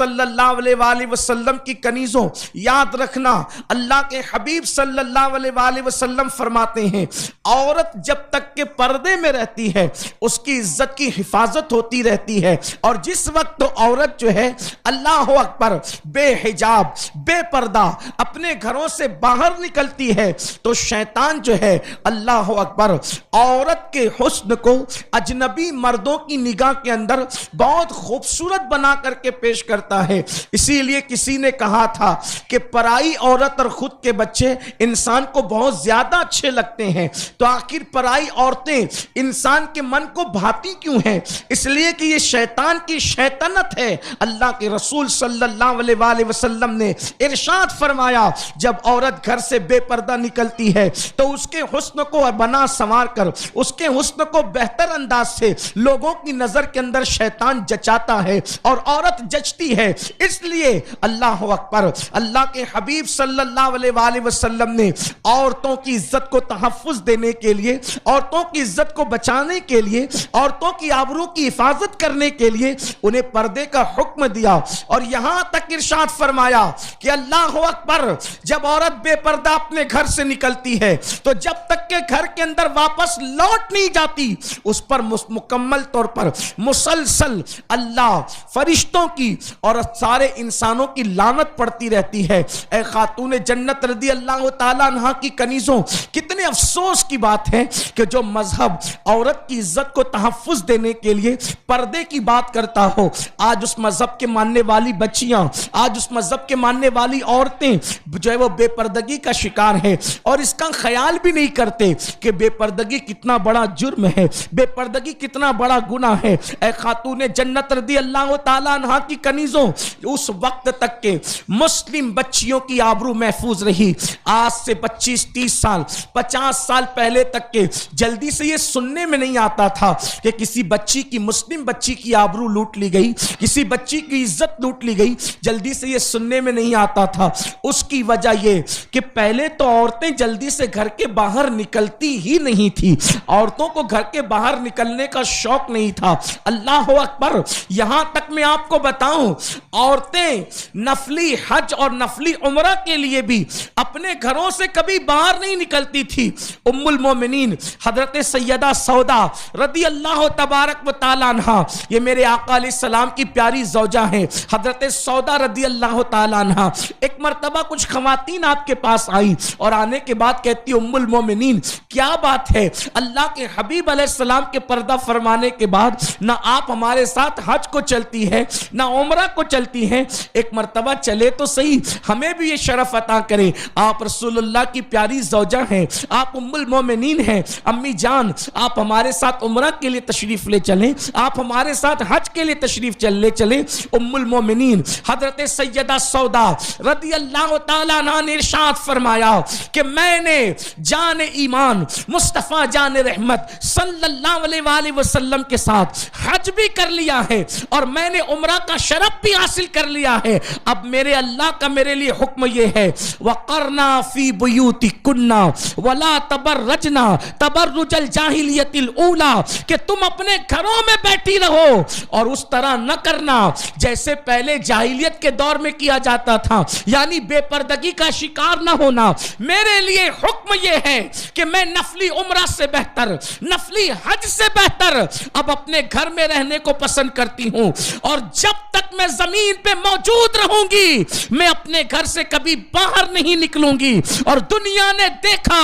صلی اللہ علیہ وآلہ وسلم کی کنیزوں، یاد رکھنا اللہ کے حبیب صلی اللہ علیہ وآلہ وسلم فرماتے ہیں عورت جب تک کہ پردے میں رہتی ہے اس کی عزت کی حفاظت ہوتی رہتی ہے، اور جس وقت عورت جو ہے اللہ اکبر بے حجاب بے پردہ اپنے گھروں سے باہر نکلتی ہے تو شیطان جو ہے اللہ اکبر عورت کے حسن کو اجنبی مردوں کی نگاہ کے اندر بہت خوبصورت بنا کر کے پیش کرتا ہے۔ اسی لیے کسی نے کہا تھا کہ پرائی عورت اور خود کے بچے انسان کو بہت زیادہ اچھے لگتے ہیں، تو آخر پرائی عورتیں انسان کے من کو بھاتی کیوں ہیں؟ اس لیے کہ یہ شیطان کی شیطنت ہے۔ اللہ کے رسول صلی اللہ علیہ وآلہ وسلم نے ارشاد فرمایا جب عورت گھر سے بے پردہ نکلتی ہے تو اس کے حسن کو بنا سنوار کر اس کے حسن کو بہتر انداز سے لوگوں کی نظر کے اندر شیطان جچاتا ہے اور عورت جچتی ہے۔ اس لیے اللہ اکبر اللہ کے حبیب صلی اللہ علیہ وآلہ وسلم نے عورتوں کی عزت کو تحفظ دینے کے لیے، عورتوں کی عزت کو بچانے کے لیے، عورتوں کی آبرو کی حفاظت کرنے کے لیے انہیں پردے کا حکم دیا، اور یہاں تک ارشاد فرمایا کہ اللہ اکبر جب عورت بے پردہ اپنے گھر سے نکلتی ہے تو جب تک کہ گھر کے اندر واپس لوٹ نہیں جاتی اس پر مکمل طور پر مسلسل اللہ، فرشتوں کی اور سارے انسانوں کی لعنت پڑتی رہتی ہے۔ اے خاتون جنت رضی اللہ تعالیٰ عنہ کی کنیزوں، کتنے افسوس کی بات ہے کہ جو مذہب عورت کی عزت کو تحفظ دینے کے لیے پردے کی بات کرتا ہو، آج اس مذہب کے ماننے والی بچیاں، آج اس مذہب کے ماننے والی عورتیں جو ہے وہ بے پردگی کا شکار ہے، اور اس کا خیال بھی نہیں کرتے کہ بے پردگی کتنا بڑا جرم ہے، بے پردگی کتنا بڑا گناہ ہے۔ اے خاتون جنت رضی اللہ تعالیٰ عنہ کی کنیزوں، اس وقت تک کہ مسلم بچیوں کی آبرو محفوظ رہی، آج سے 25-30 سال 50 سال پہلے تک کے جلدی سے یہ سننے میں نہیں آتا تھا کہ کسی بچی کی، مسلم بچی کی آبرو لوٹ لی گئی، کسی بچی کی عزت لوٹ لی گئی، جلدی سے یہ سننے میں نہیں آتا تھا۔ اس کی وجہ یہ کہ پہلے تو عورتیں جلدی سے گھر کے باہر نکلتی ہی نہیں تھی، عورتوں کو گھر کے باہر نکلنے کا شوق نہیں تھا۔ اللہ اکبر، یہاں تک میں آپ کو بتاؤں عورتیں نفلی حج اور نفلی عمرہ کے لیے بھی اپنے گھروں سے کبھی باہر نہیں نکلتی تھی۔ ام المومنین حضرت سیدہ سودا رضی اللہ تبارک و تعالی عنہ، یہ میرے آقا علیہ السلام کی پیاری زوجہ ہیں، حضرت سودا رضی اللہ تعالی عنہ، ایک مرتبہ کچھ خواتین آپ کے پاس آئیں اور آنے کے بعد کہتی ام المومنین کیا بات ہے، اللہ کے حبیب علیہ السلام کے پردہ فرمانے کے بعد نہ آپ ہمارے ساتھ حج کو چلتی ہے نہ عمرہ کو چلتی ہیں، ایک مرتبہ چلے تو صحیح، ہمیں بھی یہ شرف عطا کرے، آپ رسول اللہ کی پیاری زوجہ ہیں، آپ ام المومنین ہیں، امی جان آپ ہمارے ساتھ عمرہ کے لیے تشریف لے چلیں، آپ ہمارے ساتھ حج کے لیے تشریف لے چلیں۔ ام المومنین حضرت سیدہ سودا رضی اللہ تعالیٰ عنہ نے ارشاد فرمایا کہ میں نے جان ایمان مصطفیٰ جان رحمت صلی اللہ علیہ وآلہ وسلم کے ساتھ حج بھی کر لیا ہے اور میں نے عمرہ کا شرف بھی حاصل کر لیا ہے، اب میرے اللہ کا میرے لیے حکم یہ ہے وَقَرْنَا فِي بُيُوتِكُنَّ وَلَا تَبَرَّجْنَا تَبَرُّجَ الْجَاهِلِيَّةِ الْأُولَى، کہ تم اپنے گھروں میں بیٹھی رہو اور اس طرح نہ کرنا جیسے پہلے جاہلیت کے دور میں کیا جاتا تھا، یعنی بے پردگی کا شکار نہ ہونا۔ میرے لیے حکم یہ ہے کہ میں نفلی عمرہ سے بہتر، نفلی حج سے بہتر اب اپنے گھر میں رہنے کو پسند کرتی ہوں، اور جب تک میں زمین پہ موجود رہوں گی میں اپنے گھر سے کبھی باہر نہیں نکلوں گی۔ اور دنیا نے دیکھا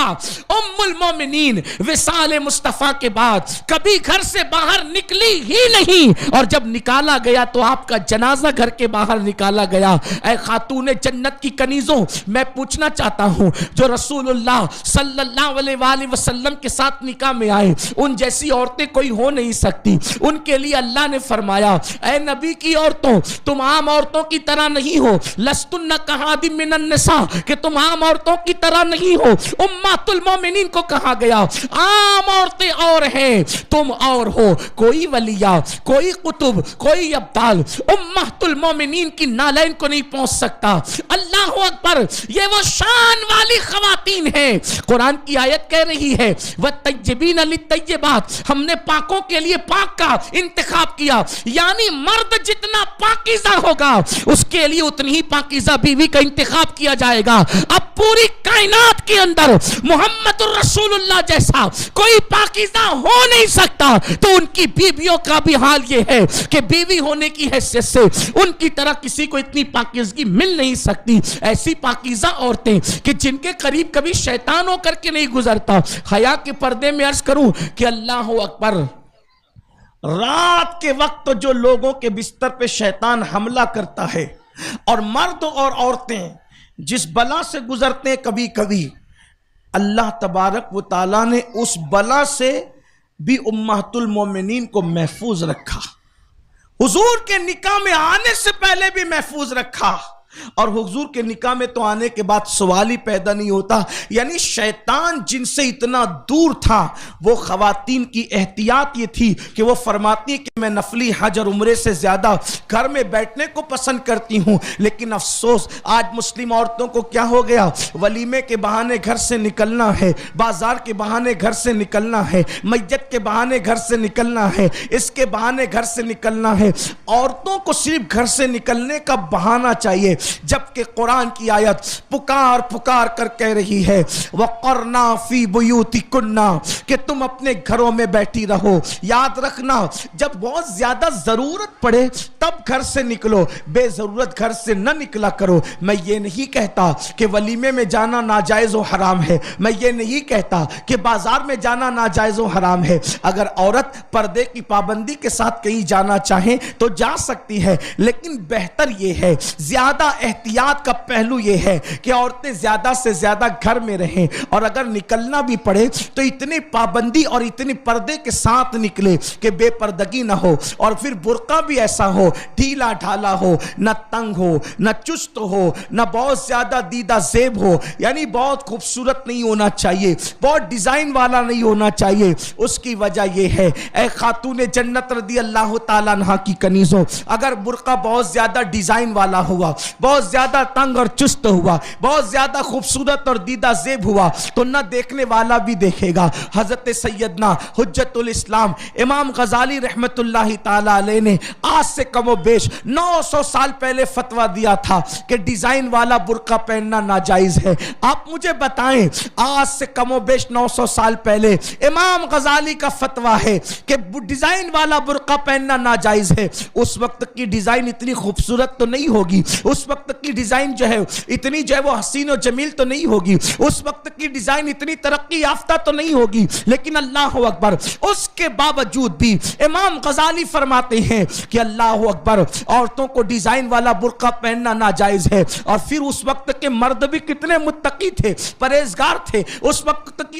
ام المومنین وصال مصطفیٰ کے بعد کبھی گھر سے باہر نکلی ہی نہیں، اور جب نکالا گیا تو آپ کا جنازہ گھر کے باہر نکالا گیا۔ اے خاتون جنت کی کنیزوں، میں پوچھنا چاہتا ہوں جو رسول اللہ صلی اللہ علیہ وآلہ وسلم کے ساتھ نکاح میں آئے، ان جیسی عورتیں کوئی ہو نہیں سکتی، ان کے لیے اللہ نے فرمایا اے نبی کی عورتوں تم عام عورتوں کی طرح نہیں ہو، لستن کحاد من النساء، کہ تم عام عورتوں کی طرح نہیں ہو۔ امہات المومنین کو کہا گیا عام عورتیں اور ہیں تم اور ہو، کوئی ولیہ، کوئی قطب، کوئی ابدال امہات المومنین کی نالین کو نہیں پہنچ سکتا۔ اللہ اللہ اکبر، یہ وہ شان والی خواتین ہیں۔ قرآن کی آیت کہہ رہی ہے وَالطَّيِّبِينَ لِلطَّيِّبَاتِ، ہم نے پاکوں کے لیے پاک کا انتخاب کیا، یعنی مرد جتنا پاکیزہ ہوگا اس کے لیے اتنی ہی پاکیزہ بیوی کا انتخاب کیا جائے گا۔ اب پوری کائنات کے اندر محمد الرسول اللہ جیسا کوئی پاکیزہ ہو نہیں سکتا، تو ان کی بیویوں کا بھی حال یہ ہے کہ بیوی ہونے کی حیثیت سے ان کی طرح کسی کو اتنی پاکیزگی مل نہیں سکتی۔ ایسی پاکیزہ عورتیں کہ جن کے قریب کبھی شیطان ہو کر کے نہیں گزرتا۔ حیا کے پردے میں عرض کروں کہ اللہ اکبر، رات کے وقت جو لوگوں کے بستر پہ شیطان حملہ کرتا ہے اور مرد اور عورتیں جس بلا سے گزرتے ہیں، کبھی کبھی اللہ تبارک و تعالیٰ نے اس بلا سے بھی امہات المومنین کو محفوظ رکھا، حضور کے نکاح میں آنے سے پہلے بھی محفوظ رکھا، اور حضور کے نکاح میں تو آنے کے بعد سوال ہی پیدا نہیں ہوتا۔ یعنی شیطان جن سے اتنا دور تھا، وہ خواتین کی احتیاط یہ تھی کہ وہ فرماتی ہیں کہ میں نفلی حج اور عمرے سے زیادہ گھر میں بیٹھنے کو پسند کرتی ہوں، لیکن افسوس آج مسلم عورتوں کو کیا ہو گیا، ولیمے کے بہانے گھر سے نکلنا ہے، بازار کے بہانے گھر سے نکلنا ہے، میت کے بہانے گھر سے نکلنا ہے، اس کے بہانے گھر سے نکلنا ہے۔ عورتوں کو صرف گھر سے نکلنے کا بہانہ چاہیے، جبکہ قرآن کی آیت پکار پکار کر کہہ رہی ہے وَقَرْنَا فِي بُيُوتِكُنَّ، کہ تم اپنے گھروں میں بیٹھی رہو۔ یاد رکھنا، جب بہت زیادہ ضرورت پڑے تب گھر سے نکلو، بے ضرورت گھر سے نہ نکلا کرو۔ میں یہ نہیں کہتا کہ ولیمے میں جانا ناجائز و حرام ہے، میں یہ نہیں کہتا کہ بازار میں جانا ناجائز و حرام ہے۔ اگر عورت پردے کی پابندی کے ساتھ کہیں جانا چاہیں تو جا سکتی ہے، لیکن بہتر یہ ہے، زیادہ احتیاط کا پہلو یہ ہے کہ عورتیں زیادہ سے زیادہ گھر میں رہیں، اور اگر نکلنا بھی پڑے تو اتنی پابندی اور اتنی پردے کے ساتھ نکلے کہ بے پردگی نہ ہو، اور پھر برقع بھی ایسا ہو، ڈھیلا ڈھالا ہو، نہ تنگ ہو، نہ چست ہو، نہ بہت زیادہ دیدہ زیب ہو، یعنی بہت خوبصورت نہیں ہونا چاہیے، بہت ڈیزائن والا نہیں ہونا چاہیے۔ اس کی وجہ یہ ہے، اے خاتون جنت رضی اللہ تعالیٰ عنہ کی کنیزوں، اگر برقع بہت زیادہ ڈیزائن والا ہوا، بہت زیادہ تنگ اور چست ہوا، بہت زیادہ خوبصورت اور دیدہ زیب ہوا، تو نہ دیکھنے والا بھی دیکھے گا۔ حضرت سیدنا حجت الاسلام امام غزالی رحمت اللہ تعالی علیہ نے آج سے کم و بیش 900 سال پہلے فتویٰ دیا تھا کہ ڈیزائن والا برقع پہننا ناجائز ہے۔ آپ مجھے بتائیں، آج سے کم و بیش 900 سال پہلے امام غزالی کا فتویٰ ہے کہ ڈیزائن والا برقع پہننا ناجائز ہے۔ اس وقت کی ڈیزائن اتنی خوبصورت تو نہیں ہوگی، اس وقت کی ڈیزائن جو ہے اتنی جو ہے وہ حسین و جمیل تو نہیں ہوگی، اس وقت کی ڈیزائن اتنی ترقی یافتہ تو نہیں ہوگی، لیکن اللہ اکبر، اس کے باوجود بھی امام غزالی فرماتے ہیں کہ اللہ اکبر، عورتوں کو ڈیزائن والا برقع پہننا ناجائز ہے۔ اور پھر اس وقت کے مرد بھی کتنے متقی تھے، پرہیزگار تھے، اس وقت کی